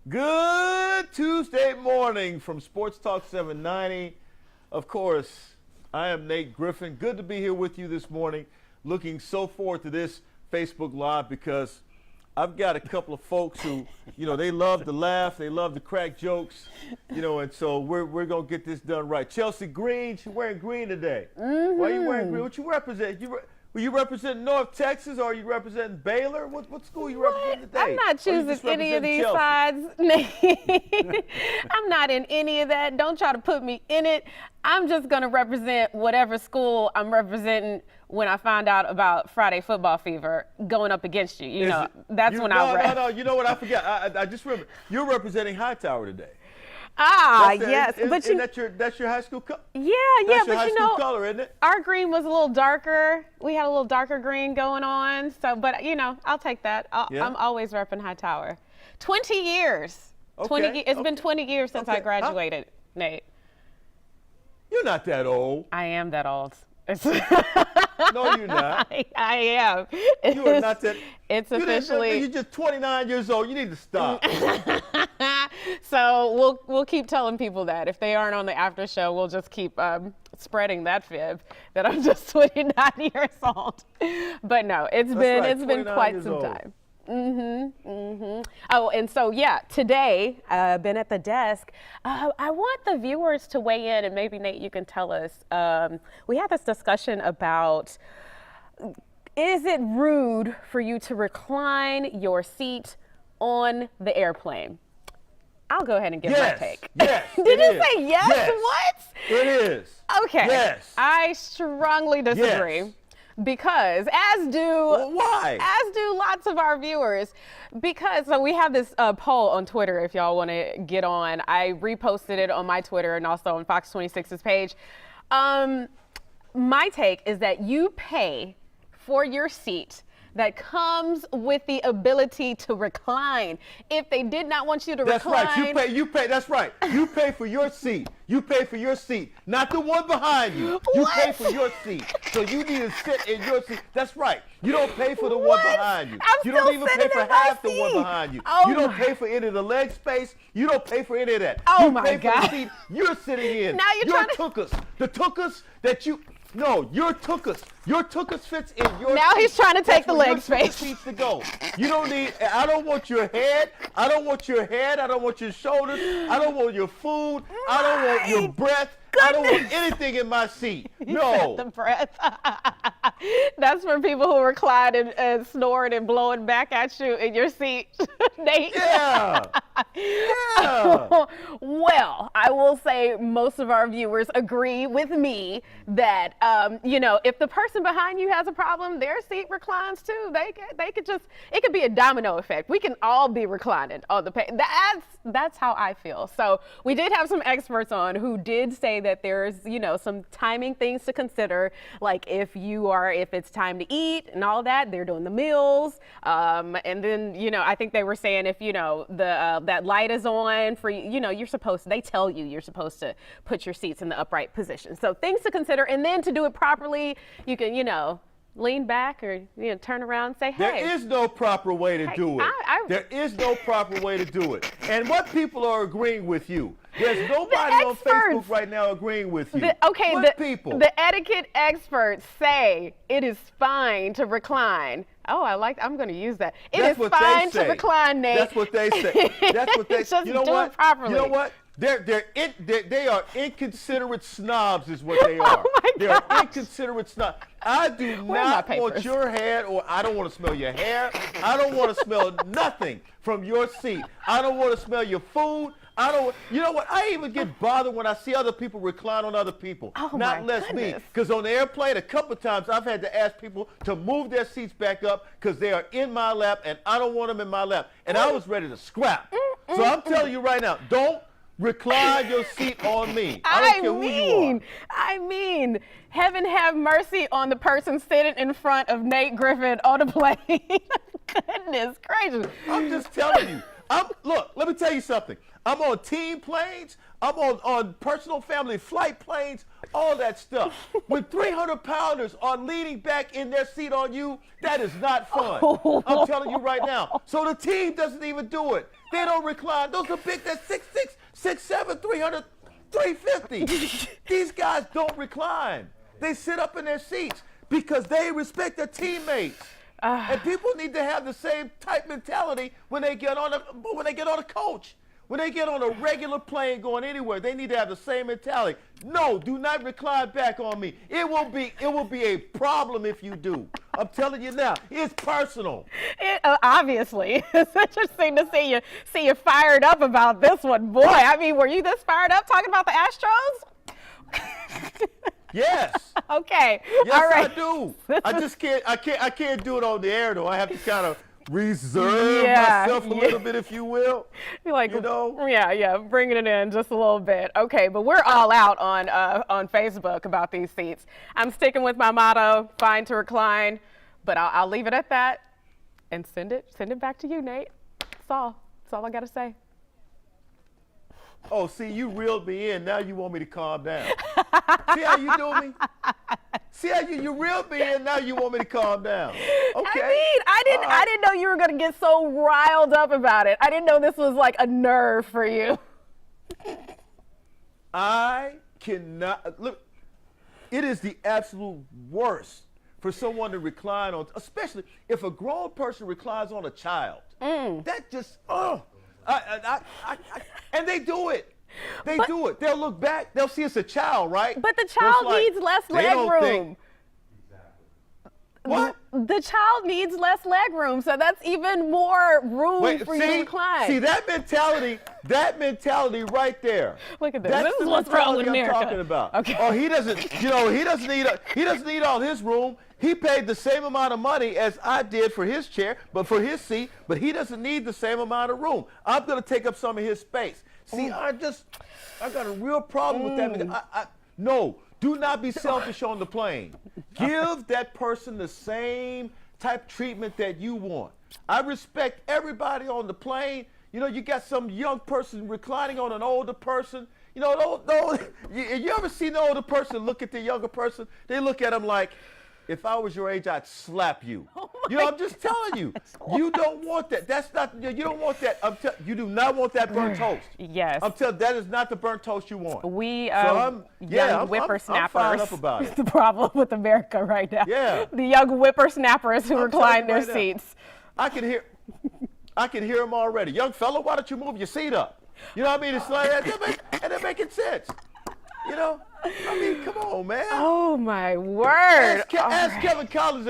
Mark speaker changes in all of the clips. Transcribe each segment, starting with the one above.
Speaker 1: Good Tuesday morning from Sports Talk 790. Of course, I am Nate Griffin. Good to be here with you this morning. Looking so forward to this Facebook Live because I've got a couple of folks who, they love to laugh, they love to crack jokes, and so we're going to get this done right. Chelsea Green, she's wearing green today. Mm-hmm. Why are you wearing green? What you represent? Were you representing North Texas or are you representing Baylor? What school you representing today?
Speaker 2: I'm not choosing any of these sides. I'm not in any of that. Don't try to put me in it. I'm just going to represent whatever school I'm representing when I find out about Friday football fever going up against you. That's when I rep.
Speaker 1: No, you know what? I forgot. I just remember. You're representing Hightower today.
Speaker 2: Yes, but
Speaker 1: that's your high school color.
Speaker 2: Yeah,
Speaker 1: that's
Speaker 2: but
Speaker 1: high school color, isn't it?
Speaker 2: Our green was a little darker. We had a little darker green going on. So, but I'll take that. I'm always repping Hightower. 20 years.
Speaker 1: Okay.
Speaker 2: It's been 20 years since I graduated, Nate.
Speaker 1: You're not that old.
Speaker 2: I am that old.
Speaker 1: No, you're not.
Speaker 2: I am.
Speaker 1: You are not that.
Speaker 2: It's officially.
Speaker 1: You're just 29 years old. You need to stop.
Speaker 2: So we'll keep telling people that. If they aren't on the after show, we'll just keep spreading that fib that I'm just 29 years old. But no, it's been quite some time. Oh, and so today, been at the desk. I want the viewers to weigh in, and maybe Nate, you can tell us. We had this discussion about: is it rude for you to recline your seat on the airplane? I'll go ahead and give my take.
Speaker 1: Yes.
Speaker 2: Did you say yes?
Speaker 1: Yes.
Speaker 2: What?
Speaker 1: It is.
Speaker 2: Okay.
Speaker 1: Yes.
Speaker 2: I strongly disagree.
Speaker 1: Yes.
Speaker 2: Because as do lots of our viewers, because we have this poll on Twitter. If y'all want to get on, I reposted it on my Twitter and also on Fox 26's page. My take is that you pay for your seat that comes with the ability to recline. If they did not want you to
Speaker 1: That's
Speaker 2: recline.
Speaker 1: right. You pay. That's right. You pay for your seat. You pay for your seat, not the one behind you. You
Speaker 2: What?
Speaker 1: pay for your seat. So you need to sit in your seat. That's right. You don't pay for the one
Speaker 2: What?
Speaker 1: behind you.
Speaker 2: I'm
Speaker 1: You
Speaker 2: still
Speaker 1: don't even pay
Speaker 2: sitting
Speaker 1: for
Speaker 2: in my
Speaker 1: half the one
Speaker 2: seat.
Speaker 1: behind you.
Speaker 2: Oh
Speaker 1: You don't
Speaker 2: my-
Speaker 1: pay for any of the leg space. You don't pay for any of that.
Speaker 2: Oh
Speaker 1: you
Speaker 2: my
Speaker 1: pay for
Speaker 2: God.
Speaker 1: the seat you're sitting in.
Speaker 2: Now you're
Speaker 1: your
Speaker 2: trying to-
Speaker 1: tuchus. The tuchus that you. No, your tuchus. Your tuchus fits in your
Speaker 2: Now
Speaker 1: seat.
Speaker 2: he's trying to take
Speaker 1: That's
Speaker 2: the
Speaker 1: where
Speaker 2: leg
Speaker 1: your
Speaker 2: space.
Speaker 1: tuchus needs to go. You don't need. I don't want your head. I don't want your head. I don't want your shoulders. I don't want your food. I don't want your breath. I don't want anything in my seat. No.
Speaker 2: The breath. That's for people who recline and snoring and blowing back at you in your seat, Nate.
Speaker 1: Yeah. Yeah.
Speaker 2: Well, I will say most of our viewers agree with me that, if the person behind you has a problem, their seat reclines too. They could just, it could be a domino effect. We can all be reclining on the page. That's how I feel. So we did have some experts on who did say that there's, some timing things to consider, like if it's time to eat and all that, they're doing the meals. And then, I think they were saying if, that light is on for, they tell you you're supposed to put your seats in the upright position. So things to consider. And then to do it properly, you can, lean back or turn around and say, hey.
Speaker 1: There is no proper way to do it. There is no proper way to do it. And what people are agreeing with you? There's nobody on Facebook right now agreeing with you. What people?
Speaker 2: The etiquette experts say it is fine to recline. Oh, I'm going to use that. It is fine to recline, Nate.
Speaker 1: That's what they say. That's what they say.
Speaker 2: Just do it properly.
Speaker 1: You know what? They are inconsiderate snobs is what they are.
Speaker 2: Oh my
Speaker 1: They are
Speaker 2: gosh.
Speaker 1: inconsiderate snobs. I do
Speaker 2: Where are my
Speaker 1: not want
Speaker 2: papers?
Speaker 1: your hair, or I don't want to smell your hair. I don't want to smell nothing from your seat. I don't want to smell your food. You know what? I even get bothered when I see other people recline on other people.
Speaker 2: Oh,
Speaker 1: not
Speaker 2: my
Speaker 1: less me.
Speaker 2: goodness.
Speaker 1: Because on the airplane, a couple of times I've had to ask people to move their seats back up because they are in my lap and I don't want them in my lap. And I was ready to scrap. So I'm telling you right now, don't recline your seat on me. I don't care who you are.
Speaker 2: I mean, heaven have mercy on the person sitting in front of Nate Griffin on a plane. Goodness gracious.
Speaker 1: I'm just telling you. Look, let me tell you something. I'm on team planes. I'm on personal family flight planes, all that stuff. When 300-pounders are leaning back in their seat on you, that is not fun. I'm telling you right now. So the team doesn't even do it. They don't recline. Those are big. They're 6'6", 6'7", 300, 350. These guys don't recline. They sit up in their seats because they respect their teammates. And people need to have the same type mentality when they get on a coach. When they get on a regular plane going anywhere, they need to have the same mentality. No, do not recline back on me. It will be a problem if you do. I'm telling you now, it's personal.
Speaker 2: Obviously, it's interesting to see you fired up about this one, boy. I mean, were you this fired up talking about the Astros?
Speaker 1: Yes.
Speaker 2: Okay.
Speaker 1: Yes,
Speaker 2: all right.
Speaker 1: I do. I can't do it on the air though. I have to kind of reserve myself a little bit, if you will.
Speaker 2: You're like,
Speaker 1: Yeah,
Speaker 2: bringing it in just a little bit. Okay, but we're all out on Facebook about these seats. I'm sticking with my motto: fine to recline, but I'll leave it at that and send it back to you, Nate. That's all I gotta say.
Speaker 1: Oh, see, you reeled me in. Now you want me to calm down. See how you do me? See how you reeled me in. Now you want me to calm down. Okay.
Speaker 2: I mean, I didn't know you were gonna get so riled up about it. I didn't know this was like a nerve for you.
Speaker 1: I cannot look. It is the absolute worst for someone to recline on, especially if a grown person reclines on a child. That just and they do it. They do it. They'll look back. They'll see it's a child, right?
Speaker 2: But the child needs less leg room.
Speaker 1: What?
Speaker 2: The child needs less leg room, so that's even more room for you to recline.
Speaker 1: See that mentality right there.
Speaker 2: Look at this.
Speaker 1: That's
Speaker 2: This is
Speaker 1: the
Speaker 2: what's wrong with
Speaker 1: mentality I'm
Speaker 2: America.
Speaker 1: talking about.
Speaker 2: Okay.
Speaker 1: Oh, he doesn't need all his room. He paid the same amount of money as I did for his chair, but for his seat, but he doesn't need the same amount of room. I'm going to take up some of his space. See, I got a real problem with that. No, do not be selfish on the plane. Give that person the same type treatment that you want. I respect everybody on the plane. You know, you got some young person reclining on an older person. You know, you ever seen the older person look at the younger person? They look at them like, if I was your age, I'd slap you. You know, I'm just telling you. You don't want that. That's not, you don't want that. You do not want that burnt toast.
Speaker 2: Yes.
Speaker 1: I'm telling you, that is not the burnt toast you want.
Speaker 2: We,
Speaker 1: I'm
Speaker 2: whippersnappers.
Speaker 1: fired up about it.
Speaker 2: It's the problem with America right now.
Speaker 1: Yeah.
Speaker 2: The young whippersnappers who recline their
Speaker 1: right now.
Speaker 2: seats.
Speaker 1: I can hear them already. Young fella, why don't you move your seat up? You know what I mean? It's like, and they're making sense. You know? I mean, come on, man.
Speaker 2: Oh, my word.
Speaker 1: Ask Kevin Collins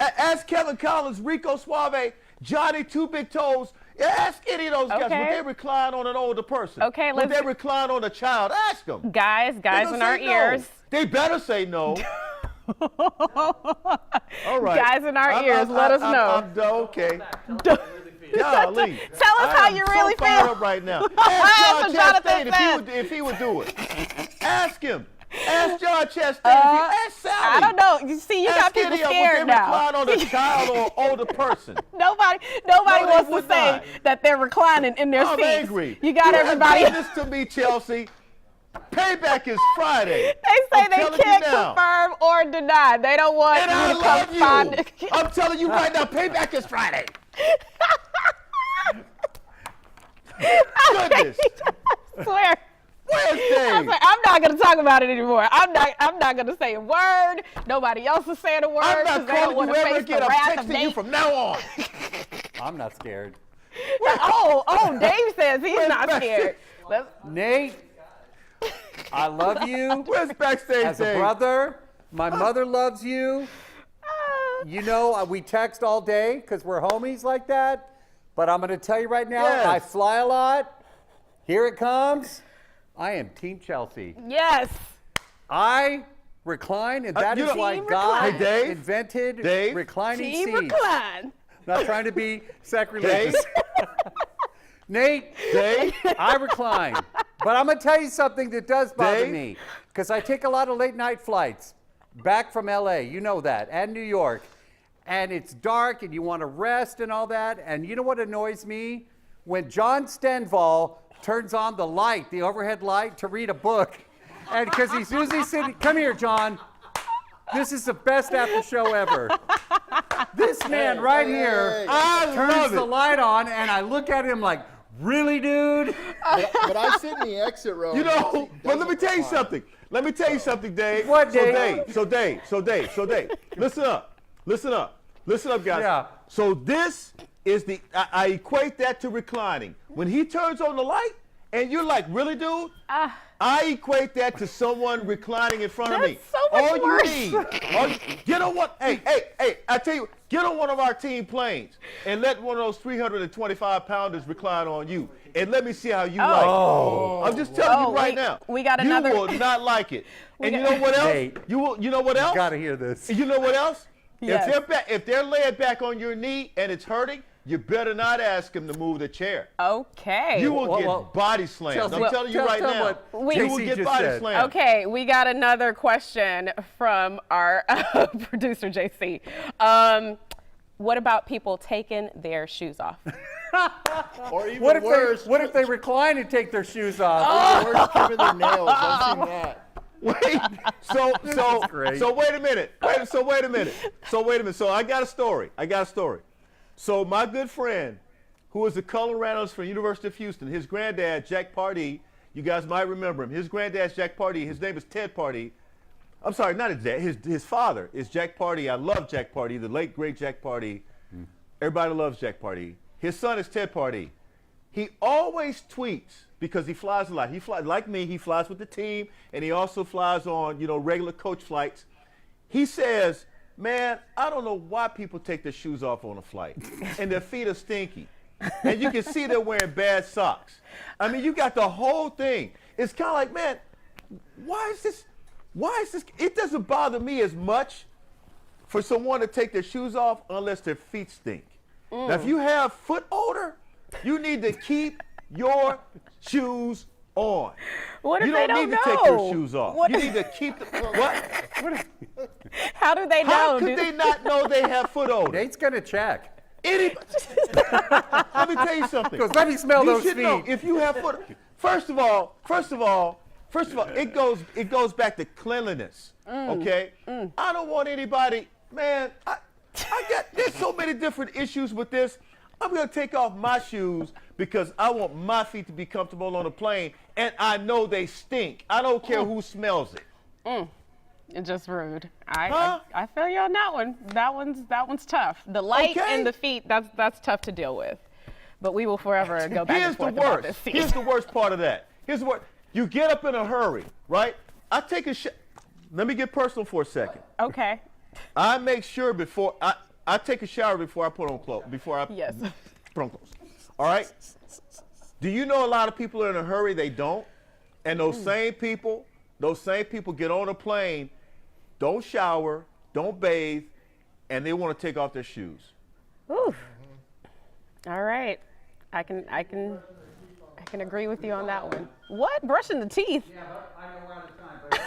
Speaker 1: ask Kevin Collins, Rico Suave, Johnny Two Big Toes. Ask any of those guys. Would they recline on an older person?
Speaker 2: Okay,
Speaker 1: would they recline on a child? Ask them.
Speaker 2: Guys in our ears.
Speaker 1: They better say no. All right.
Speaker 2: Guys in our ears, let us know.
Speaker 1: Okay. Golly.
Speaker 2: Tell us how you really feel.
Speaker 1: I'm so fired up right now. Ask John Chastain if he would do it. Ask him. Ask John Chastain. Ask Sally.
Speaker 2: I don't know. You see, you got people scared now.
Speaker 1: Recline on a child or older person.
Speaker 2: Nobody wants to say that they're reclining in their seats.
Speaker 1: I'm angry.
Speaker 2: You got everybody.
Speaker 1: This to me, Chelsea. Payback is Friday.
Speaker 2: They say they can't confirm or deny. They don't want
Speaker 1: and
Speaker 2: you
Speaker 1: I
Speaker 2: to
Speaker 1: love
Speaker 2: come
Speaker 1: you.
Speaker 2: find it.
Speaker 1: I'm telling you right now, payback is Friday. Goodness.
Speaker 2: I swear.
Speaker 1: Where's Dave?
Speaker 2: I'm not going to talk about it anymore. I'm not going to say a word. Nobody else is saying a word.
Speaker 1: I'm not calling you ever again. I'm texting you from now on.
Speaker 3: I'm not scared.
Speaker 2: Oh, Dave says he's not scared.
Speaker 3: Nate, I love you.
Speaker 1: Where's backstage
Speaker 3: as a brother. My mother loves you. You know, we text all day because we're homies like that. But I'm going to tell you right now, I fly a lot. Here it comes. I am Team Chelsea.
Speaker 2: Yes.
Speaker 3: I recline, and that is why God invented reclining seats.
Speaker 2: Team recline.
Speaker 3: Not trying to be sacrilegious. Nate, I recline. But I'm going to tell you something that does bother me, because I take a lot of late night flights back from LA, you know that, and New York. And it's dark and you want to rest and all that. And you know what annoys me? When John Stenval turns on the light, the overhead light, to read a book. And because he's usually sitting, come here, John. This is the best after show ever. This man right here turns the light on, and I look at him like, really, dude?
Speaker 4: But I sit in the exit row.
Speaker 1: You know, but let me tell you something. Let me tell you something, Dave.
Speaker 3: What, Dave?
Speaker 1: So Dave. Listen up, guys.
Speaker 3: Yeah.
Speaker 1: So this is I equate that to reclining. When he turns on the light, and you're like, really, dude? I equate that to someone reclining in front of me.
Speaker 2: So much
Speaker 1: all
Speaker 2: worse.
Speaker 1: You need, get on one. Hey, I tell you, get on one of our team planes and let one of those 325 pounders recline on you, and let me see how you like it. I'm just telling you right now.
Speaker 2: We got another.
Speaker 1: You will not like it. And you know what else?
Speaker 3: Nate,
Speaker 1: You know what else?
Speaker 3: You gotta hear this.
Speaker 1: You know what else?
Speaker 2: Yes.
Speaker 1: If they're laying back on your knee and it's hurting, you better not ask them to move the chair.
Speaker 2: Okay.
Speaker 1: You will get body slammed.
Speaker 3: Chelsea,
Speaker 1: I'm telling you right now. You will get body slammed.
Speaker 2: Okay, we got another question from our producer, JC. What about people taking their shoes off?
Speaker 4: Or even
Speaker 3: What
Speaker 4: worse.
Speaker 3: what if they recline and take their shoes off?
Speaker 4: Or worse, trimming their nails. I've seen that.
Speaker 1: Wait.
Speaker 3: great.
Speaker 1: So wait a minute. So I got a story. So my good friend, who was a color analyst for the University of Houston, his granddad, Jack Pardee, you guys might remember him. His granddad's Jack Pardee. His name is Ted Pardee. I'm sorry, not his dad. His father is Jack Pardee. I love Jack Pardee, the late, great Jack Pardee. Everybody loves Jack Pardee. His son is Ted Pardee. He always tweets because he flies a lot. He flies, like me, he flies with the team, and he also flies on, regular coach flights. He says, man, I don't know why people take their shoes off on a flight, and their feet are stinky. And you can see they're wearing bad socks. I mean, you got the whole thing. It's kind of like, man, why is this? It doesn't bother me as much for someone to take their shoes off unless their feet stink. Now, if you have foot odor, you need to keep your shoes on.
Speaker 2: What if
Speaker 1: You
Speaker 2: they
Speaker 1: don't need
Speaker 2: don't
Speaker 1: to
Speaker 2: know?
Speaker 1: take your shoes off.
Speaker 2: What-
Speaker 1: You need to keep the what?
Speaker 2: How do they know?
Speaker 1: How could they not know they have foot odor?
Speaker 3: Nate's gonna check.
Speaker 1: Anybody, let me tell you something.
Speaker 3: Goes, let me smell
Speaker 1: You
Speaker 3: those
Speaker 1: should
Speaker 3: feet.
Speaker 1: know if you have foot. First of all, it goes back to cleanliness. Okay, I don't want anybody, man. There's so many different issues with this. I'm gonna take off my shoes because I want my feet to be comfortable on a plane, and I know they stink. I don't care who smells it.
Speaker 2: It's just rude.
Speaker 1: Huh?
Speaker 2: I feel you on that one. That one's tough. The light
Speaker 1: Okay.
Speaker 2: and the feet, that's tough to deal with. But we will forever go back
Speaker 1: Here's
Speaker 2: and
Speaker 1: the
Speaker 2: forth about this
Speaker 1: worst.
Speaker 2: seat.
Speaker 1: Here's the worst part of that. Here's the worst. You get up in a hurry, right? I take a Let me get personal for a second.
Speaker 2: Okay.
Speaker 1: I make sure before I take a shower before I put on clothes.
Speaker 2: Yes.
Speaker 1: Put on clothes. All right. Do you know a lot of people are in a hurry? They don't. And those same people get on a plane, don't shower, don't bathe, and they want to take off their shoes.
Speaker 2: Ooh. All right. I can agree with you on that one. What? Brushing the teeth?
Speaker 3: Yeah, but I know we're out of time. But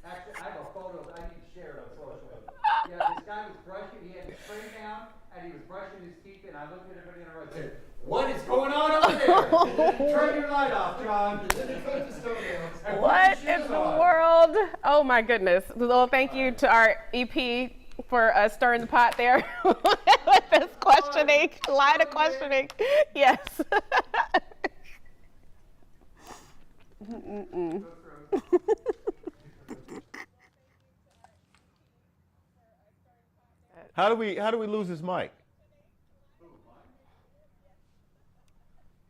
Speaker 3: actually, I have a photo that I need to share it on social. Yeah, this guy was brushing. He had his tray down, and he was brushing his teeth. And I looked at everybody in the row and said, "What is going on over there? Turn your light off, John."
Speaker 2: What in the world? Oh my goodness. Well, thank you to our EP for stirring the pot there with this questioning, line of questioning. Yes.
Speaker 1: How do we lose his mic?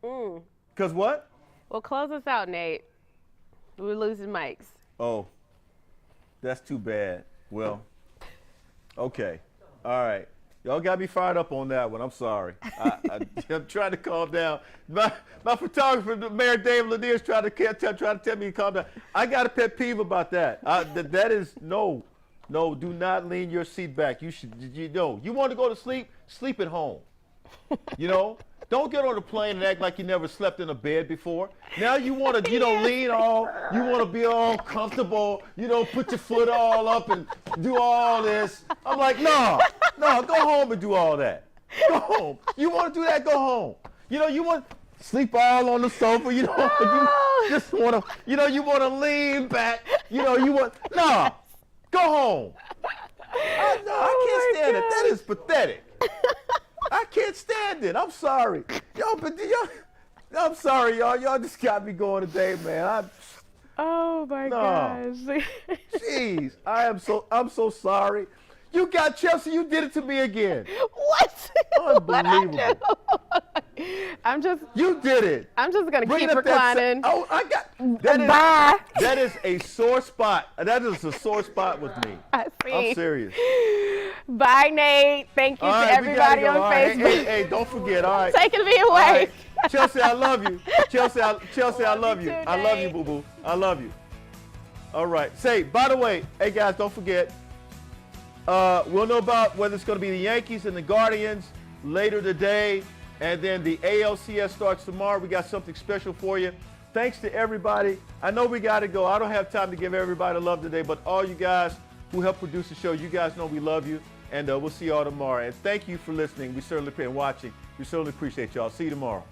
Speaker 1: Because what?
Speaker 2: Well, close us out, Nate. We're losing mics.
Speaker 1: Oh, that's too bad. Well, okay. All right. Y'all got me fired up on that one. I'm sorry. I'm trying to calm down. My photographer, Mayor Dave Lanier, is trying to tell me to calm down. I got a pet peeve about that. That is no. Do not lean your seat back. You want to go to sleep? Sleep at home. Don't get on the plane and act like you never slept in a bed before. Now you want to, lean all, you want to be all comfortable, put your foot all up and do all this. I'm like, no, go home and do all that. Go home. You want to do that, go home. You want to sleep all on the sofa, you just want to, you want to lean back, go home. I can't stand it. That is pathetic. I can't stand it. I'm sorry. I'm sorry, y'all. Y'all just got me going today, man.
Speaker 2: Oh my gosh.
Speaker 1: Jeez, I'm so sorry. You got Chelsea, you did it to me again.
Speaker 2: What?
Speaker 1: Unbelievable. You did it.
Speaker 2: I'm just gonna
Speaker 1: Bring
Speaker 2: keep
Speaker 1: up that
Speaker 2: reclining.
Speaker 1: that
Speaker 2: Bye.
Speaker 1: that is a sore spot. That is a sore spot with me.
Speaker 2: I see.
Speaker 1: I'm serious.
Speaker 2: Bye, Nate. Thank you
Speaker 1: All
Speaker 2: to
Speaker 1: right, we gotta
Speaker 2: everybody
Speaker 1: go.
Speaker 2: on
Speaker 1: All right.
Speaker 2: Facebook.
Speaker 1: Hey, don't forget. All right.
Speaker 2: Taking me away.
Speaker 1: All right. Chelsea, I love you. Chelsea, I love you.
Speaker 2: too,
Speaker 1: I love you,
Speaker 2: Nate.
Speaker 1: boo-boo. I love you. All right. By the way, hey, guys, don't forget, we'll know about whether it's going to be the Yankees and the Guardians later today, and then the ALCS starts tomorrow. We got something special for you. Thanks to everybody. I know we got to go. I don't have time to give everybody love today, but all you guys who help produce the show, you guys know we love you, and we'll see y'all tomorrow. And thank you for listening. We certainly appreciate watching. We certainly appreciate y'all. See you tomorrow.